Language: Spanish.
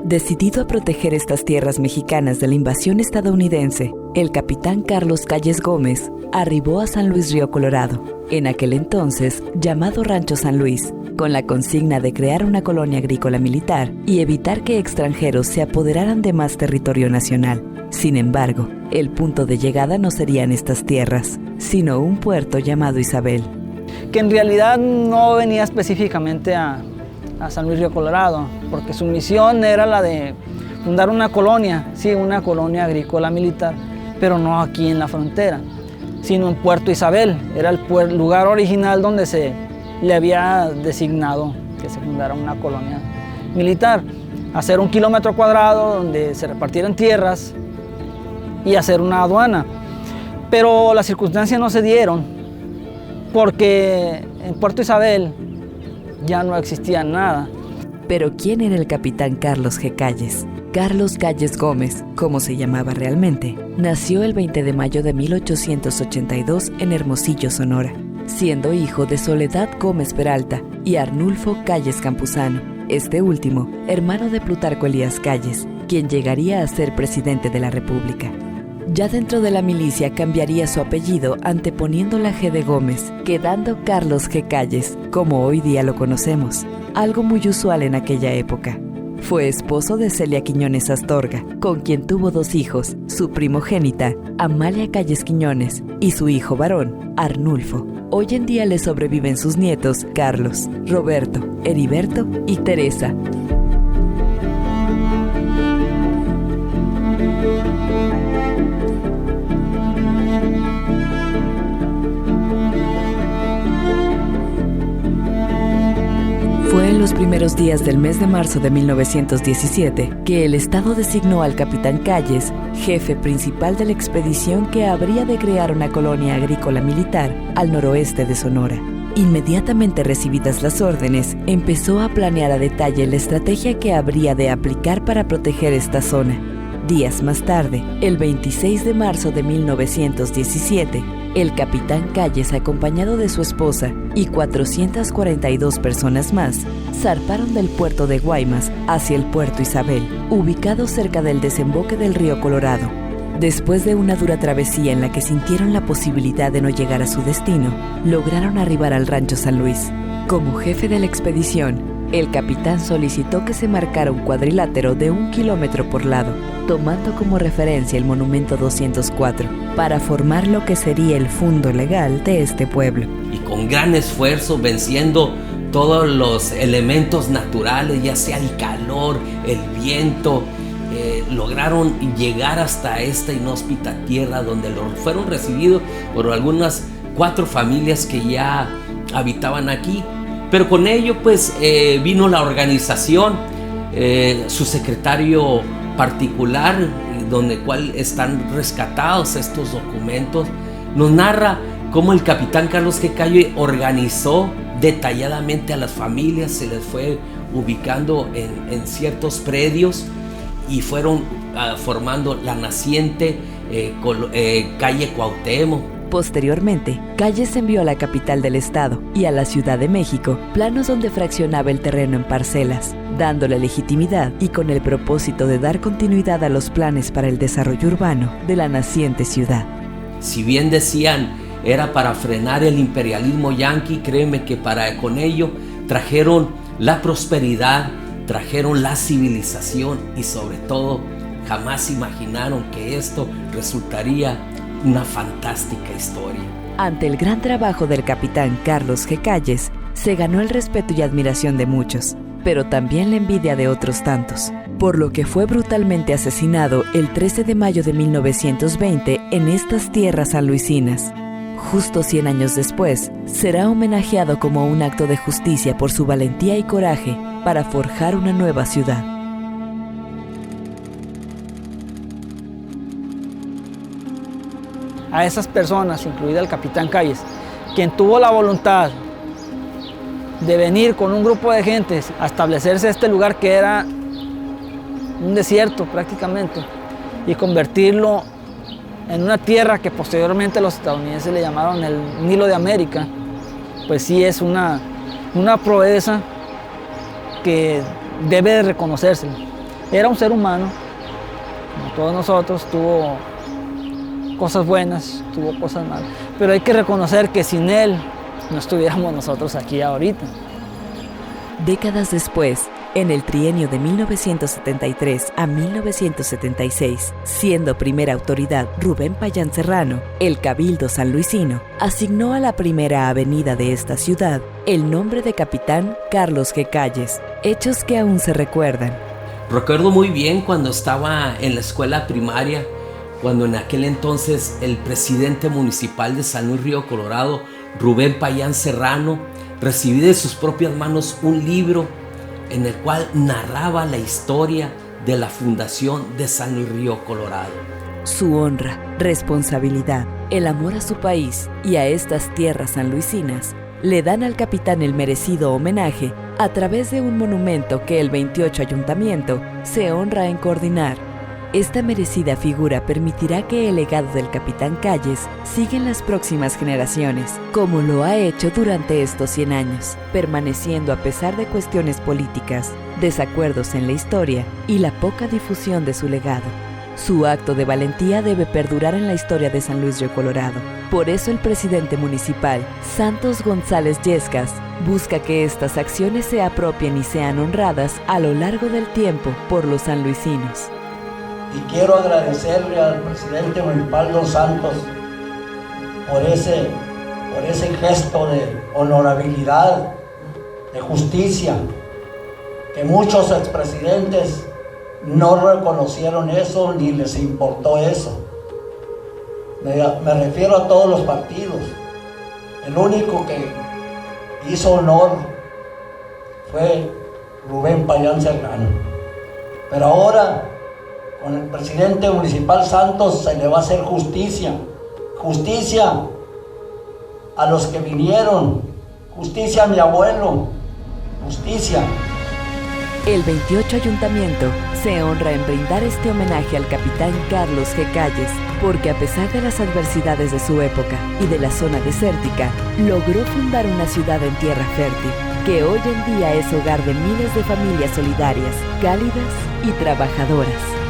Decidido a proteger estas tierras mexicanas de la invasión estadounidense, el capitán Carlos Calles Gómez arribó a San Luis Río Colorado, en aquel entonces llamado Rancho San Luis, con la consigna de crear una colonia agrícola militar y evitar que extranjeros se apoderaran de más territorio nacional. Sin embargo, el punto de llegada no serían estas tierras, sino un puerto llamado Isabel. Que en realidad no venía específicamente a San Luis Río Colorado, porque su misión era la de fundar una colonia, sí, una colonia agrícola militar, pero no aquí en la frontera, sino en Puerto Isabel. Era el lugar original donde se le había designado que se fundara una colonia militar. Hacer 1 kilómetro cuadrado donde se repartieran tierras y hacer una aduana. Pero las circunstancias no se dieron, porque en Puerto Isabel ya no existía nada. Pero ¿quién era el capitán Carlos G. Calles? Carlos Calles Gómez, como se llamaba realmente, nació el 20 de mayo de 1882 en Hermosillo, Sonora, siendo hijo de Soledad Gómez Peralta y Arnulfo Calles Campuzano, este último hermano de Plutarco Elías Calles, quien llegaría a ser presidente de la República. Ya dentro de la milicia cambiaría su apellido anteponiendo la G de Gómez, quedando Carlos G. Calles, como hoy día lo conocemos, algo muy usual en aquella época. Fue esposo de Celia Quiñones Astorga, con quien tuvo 2 hijos, su primogénita, Amalia Calles Quiñones, y su hijo varón, Arnulfo. Hoy en día le sobreviven sus nietos, Carlos, Roberto, Heriberto y Teresa. Fue en los primeros días del mes de marzo de 1917 que el Estado designó al capitán Calles, jefe principal de la expedición que habría de crear una colonia agrícola militar al noroeste de Sonora. Inmediatamente recibidas las órdenes, empezó a planear a detalle la estrategia que habría de aplicar para proteger esta zona. Días más tarde, el 26 de marzo de 1917, el capitán Calles, acompañado de su esposa y 442 personas más, zarparon del puerto de Guaymas hacia el puerto Isabel, ubicado cerca del desemboque del río Colorado. Después de una dura travesía en la que sintieron la posibilidad de no llegar a su destino, lograron arribar al Rancho San Luis. Como jefe de la expedición, el capitán solicitó que se marcara un cuadrilátero de 1 kilómetro por lado, tomando como referencia el monumento 204, para formar lo que sería el fundo legal de este pueblo. Y con gran esfuerzo, venciendo todos los elementos naturales, ya sea el calor, el viento, lograron llegar hasta esta inhóspita tierra donde fueron recibidos por algunas 4 familias que ya habitaban aquí. Pero con ello pues vino la organización, su secretario particular, donde cual están rescatados estos documentos, nos narra cómo el capitán Carlos G. Calles organizó detalladamente a las familias, se les fue ubicando en ciertos predios y fueron formando la naciente calle Cuauhtémoc. Posteriormente, Calles envió a la capital del estado y a la Ciudad de México planos donde fraccionaba el terreno en parcelas, dándole legitimidad y con el propósito de dar continuidad a los planes para el desarrollo urbano de la naciente ciudad. Si bien decían era para frenar el imperialismo yanqui, créeme que con ello trajeron la prosperidad, trajeron la civilización y sobre todo jamás imaginaron que esto resultaría una fantástica historia. Ante el gran trabajo del capitán Carlos G. Calles, se ganó el respeto y admiración de muchos, pero también la envidia de otros tantos, por lo que fue brutalmente asesinado el 13 de mayo de 1920 en estas tierras sanluisinas. Justo 100 años después, será homenajeado como un acto de justicia por su valentía y coraje para forjar una nueva ciudad. A esas personas, incluida el capitán Calles, quien tuvo la voluntad de venir con un grupo de gentes a establecerse en este lugar que era un desierto prácticamente y convertirlo en una tierra que posteriormente los estadounidenses le llamaron el Nilo de América, pues sí es una proeza que debe de reconocerse. Era un ser humano, como todos nosotros, tuvo cosas buenas, tuvo cosas malas, pero hay que reconocer que sin él no estuviéramos nosotros aquí ahorita. Décadas después, en el trienio de 1973 a 1976, siendo primera autoridad Rubén Payán Serrano, el Cabildo sanluisino asignó a la primera avenida de esta ciudad el nombre de Capitán Carlos G. Calles, hechos que aún se recuerdan. Recuerdo muy bien cuando estaba en la escuela primaria, cuando en aquel entonces el presidente municipal de San Luis Río Colorado, Rubén Payán Serrano, recibí de sus propias manos un libro en el cual narraba la historia de la fundación de San Luis Río Colorado. Su honra, responsabilidad, el amor a su país y a estas tierras sanluisinas le dan al capitán el merecido homenaje a través de un monumento que el 28 Ayuntamiento se honra en coordinar. Esta merecida figura permitirá que el legado del Capitán Calles siga en las próximas generaciones, como lo ha hecho durante estos 100 años, permaneciendo a pesar de cuestiones políticas, desacuerdos en la historia y la poca difusión de su legado. Su acto de valentía debe perdurar en la historia de San Luis Río Colorado. Por eso el presidente municipal, Santos González Yescas, busca que estas acciones se apropien y sean honradas a lo largo del tiempo por los sanluisinos. Y quiero agradecerle al presidente municipal Don Santos por ese gesto de honorabilidad, de justicia, que muchos expresidentes no reconocieron eso ni les importó eso. Me refiero a todos los partidos. El único que hizo honor fue Rubén Payán Serrano. Pero ahora, con el presidente municipal Santos, se le va a hacer justicia. Justicia a los que vinieron. Justicia a mi abuelo. Justicia. El 28 Ayuntamiento se honra en brindar este homenaje al Capitán Carlos G. Calles, porque a pesar de las adversidades de su época y de la zona desértica, logró fundar una ciudad en tierra fértil, que hoy en día es hogar de miles de familias solidarias, cálidas y trabajadoras.